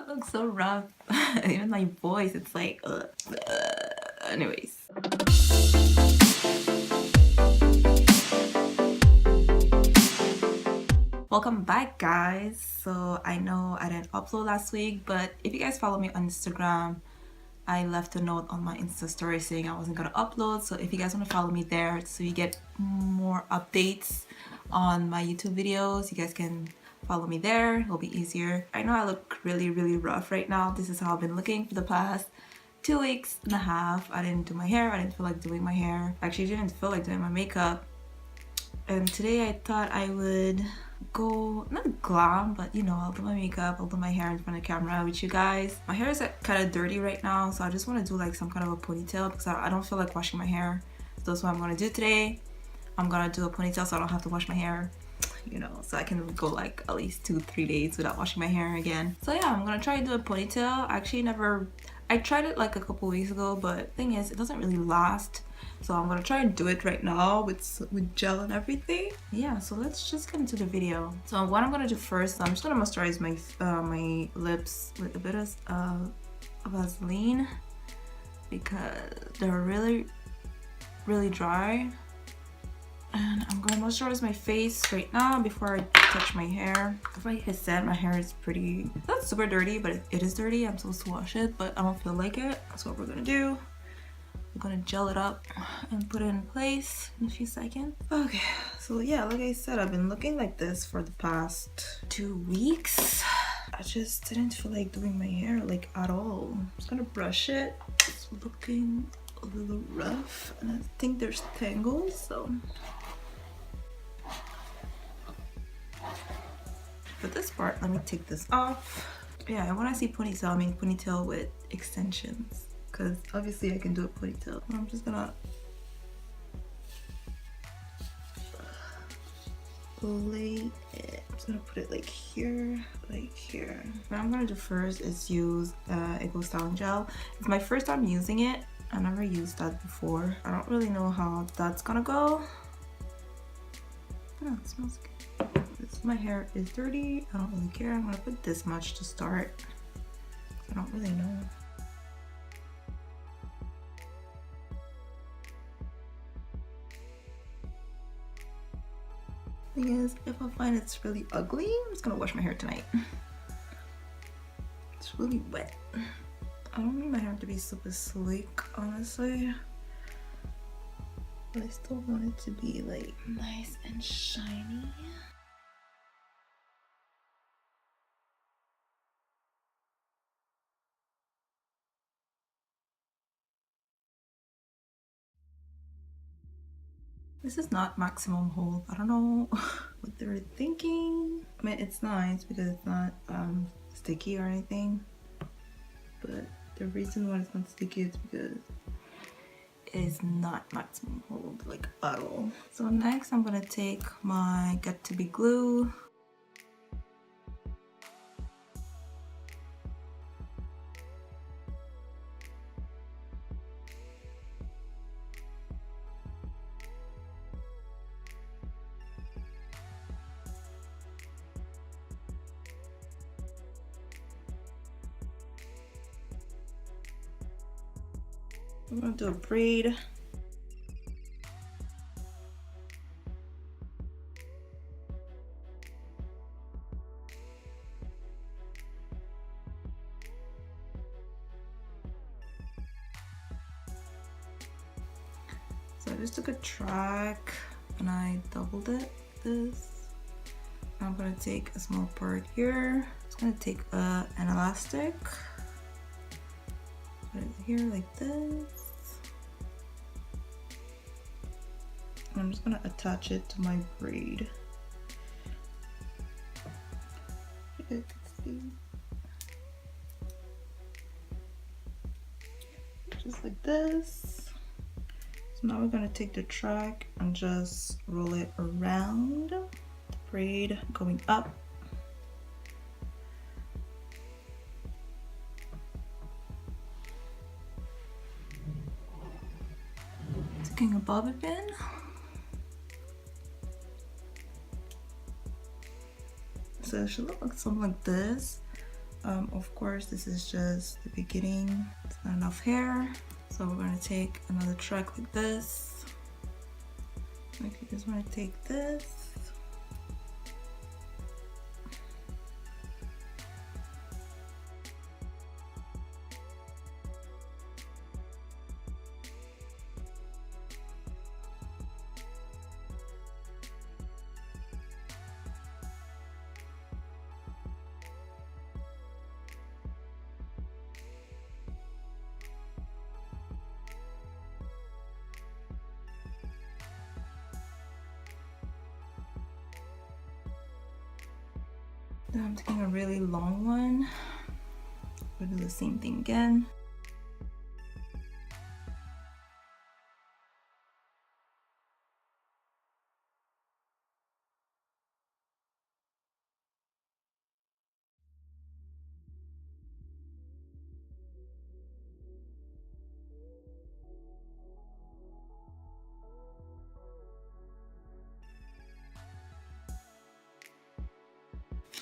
That looks so rough. Even my voice, it's like, anyways. Welcome back, guys. So I know I didn't upload last week, but if you guys follow me on Instagram, I left a note on my Insta story saying I wasn't gonna upload. So if you guys want to follow me there so you get more updates on my YouTube videos, you guys can follow me there. It'll be easier. I know I look really rough right now. This is how I've been looking for the past 2 weeks and a half. I didn't do my hair. I didn't feel like doing my hair. Actually, I didn't feel like doing my makeup. And today I thought I would go, not glam, but you know, I'll do my makeup, I'll do my hair in front of the camera with you guys. My hair is kind of dirty right now, so I just want to do like some kind of a ponytail because I don't feel like washing my hair. So that's what I'm going to do today. I'm going to do a ponytail so I don't have to wash my hair, you know, so I can go like at least 2-3 days without washing my hair again. So yeah, I'm going to try to do a ponytail. I tried it like a couple weeks ago, but thing is, it doesn't really last. So I'm gonna try and do it right now with gel and everything. Yeah, so let's just get into the video. So what I'm gonna do first, I'm just gonna moisturize my my lips with a bit of Vaseline because they're really dry. And I'm gonna moisturize my face right now before I touch my hair. Like I said, my hair is pretty, not super dirty, but it is dirty. I'm supposed to wash it, but I don't feel like it. That's what we're gonna do. I'm gonna gel it up and put it in place in a few seconds. Okay, so yeah, like I said, I've been looking like this for the past 2 weeks. I just didn't feel like doing my hair like at all. I'm just gonna brush it. It's looking a little rough and I think there's tangles, so. For this part, let me take this off. Yeah, and when I see ponytail, I mean ponytail with extensions. Because obviously I can do a ponytail. I'm just gonna lay it. I'm just gonna put it like here, like here. What I'm gonna do first is use Eco Styling Gel. It's my first time using it. I never used that before. I don't really know how that's gonna go. Oh, it smells good. My hair is dirty. I don't really care. I'm gonna put this much to start. I don't really know. Thing is, if I find it's really ugly, I'm just gonna wash my hair tonight. It's really wet. I don't need my hair to be super sleek, honestly. But I still want it to be like nice and shiny. This is not maximum hold. I don't know what they're thinking. I mean, it's nice because it's not sticky or anything. But the reason why it's not sticky is because it is not maximum hold, like at all. So next I'm gonna take my Got To Be glue. I'm gonna do a braid. So I just took a track and I doubled it, this. I'm gonna take a small part here. I'm just gonna take an elastic. Put it here like this. And I'm just gonna attach it to my braid. You guys can see. Just like this. So now we're gonna take the track and just roll it around the braid going up. Taking a bobby pin. So it should look like something like this. Of course, this is just the beginning. It's not enough hair, so we're gonna take another track like this. Like, you just wanna take this. Then I'm taking a really long one. We'll do the same thing again.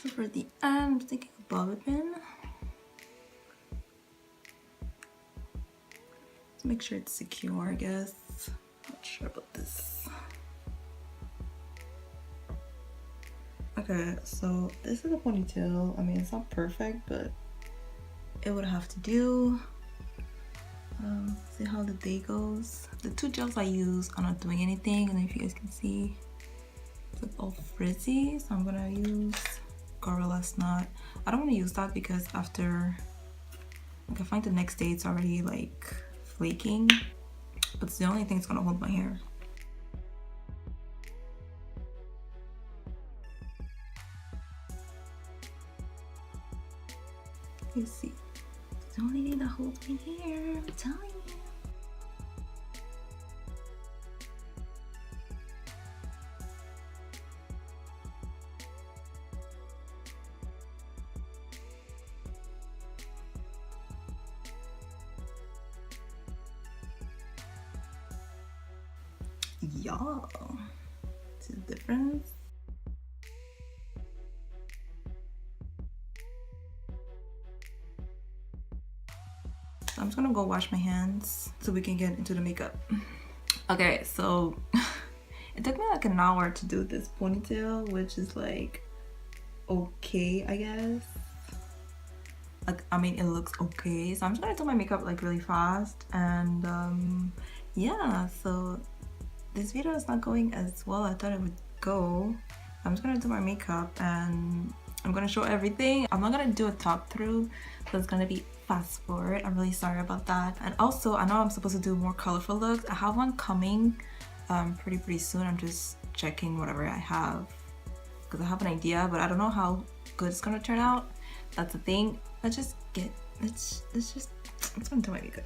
So for the end, I'm taking a bobby pin. Let's make sure it's secure, I guess. Not sure about this. Okay, so this is a ponytail. I mean, it's not perfect, but it would have to do. See how the day goes. The two gels I use are not doing anything, and if you guys can see, it's like all frizzy. So I'm gonna use Gorilla Snot. I don't want to use that because after, like, I find the next day it's already like flaking, but it's the only thing that's gonna hold my hair. You see, it's the only thing that holds my hair, I'm telling you. Y'all, see the difference? So I'm just gonna go wash my hands so we can get into the makeup. Okay, so it took me like an hour to do this ponytail, which is like okay, I guess. Like, I mean, it looks okay. So I'm just gonna do my makeup like really fast, and yeah, so this video is not going as well I thought it would go. I'm just gonna do my makeup and I'm gonna show everything. I'm not gonna do a top through, so it's gonna be fast forward. I'm really sorry about that. And also, I know I'm supposed to do more colorful looks. I have one coming pretty soon. I'm just checking whatever I have because I have an idea, but I don't know how good it's gonna turn out. That's the thing. Let's gonna do my makeup.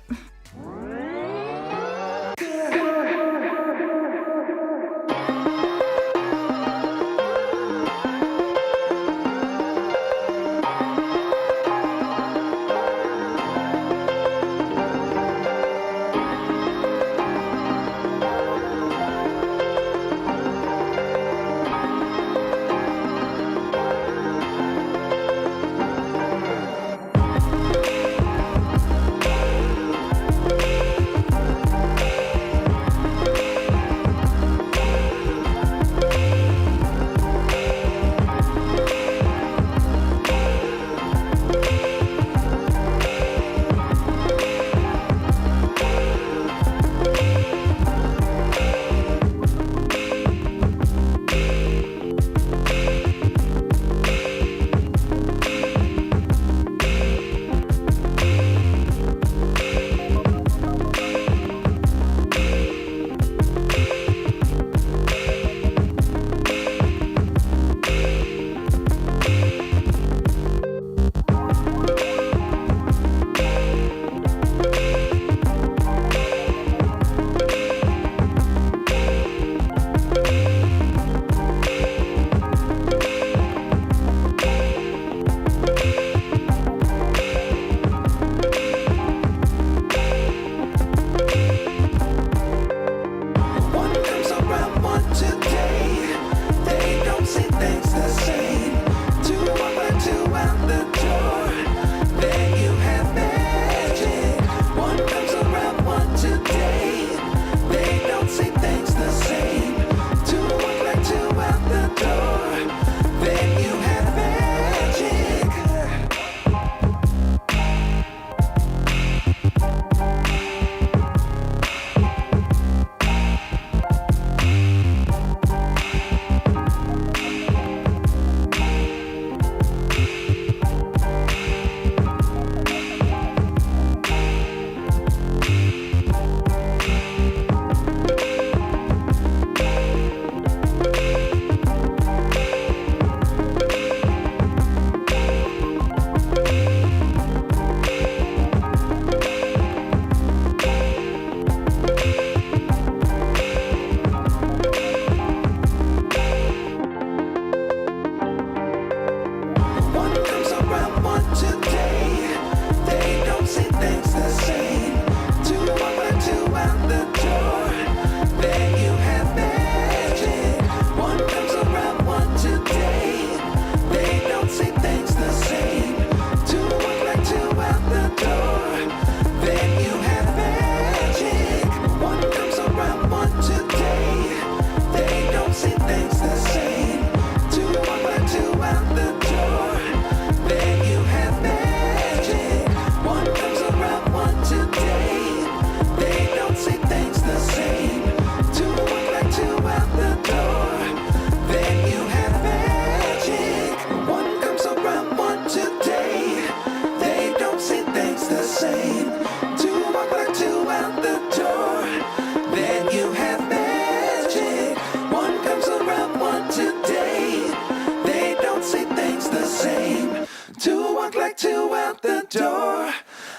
tattoo out the door,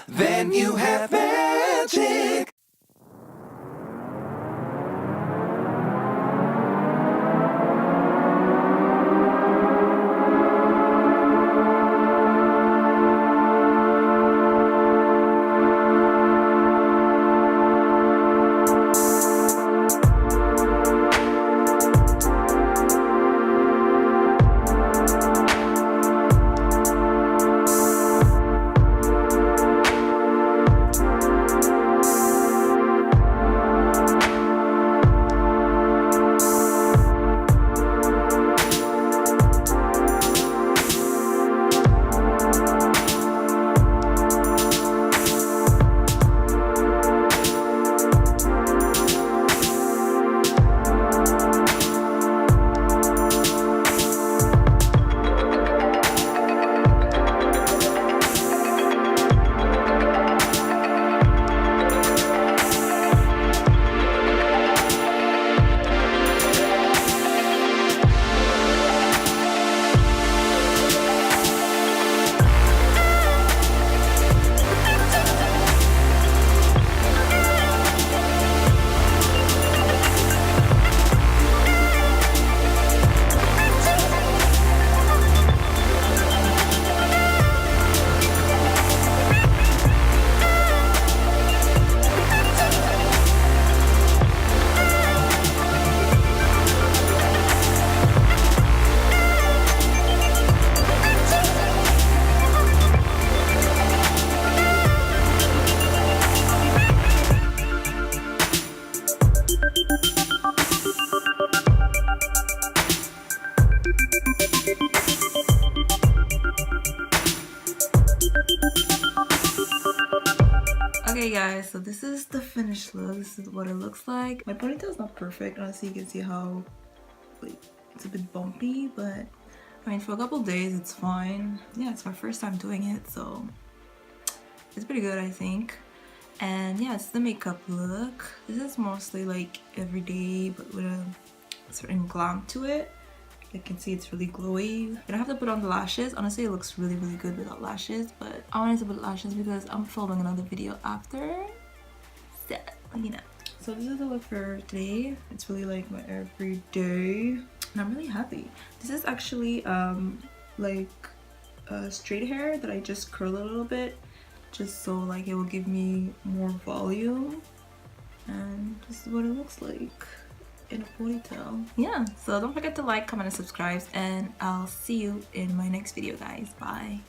then you have magic. Okay guys, so this is the finished look. This is what it looks like. My ponytail is not perfect. Honestly, you can see how like it's a bit bumpy, but I mean for a couple days it's fine. Yeah, it's my first time doing it, so it's pretty good I think. And yeah, it's the makeup look. This is mostly like everyday but with a certain glam to it. You can see it's really glowy. I don't have to put on the lashes. Honestly, it looks really good without lashes, but I wanted to put lashes because I'm filming another video after. So, you know. So this is the look for today. It's really like my everyday, and I'm really happy. This is actually like straight hair that I just curl a little bit, just so like it will give me more volume. And this is what it looks like in a ponytail. Yeah, so don't forget to like, comment, and subscribe, and I'll see you in my next video, guys. Bye.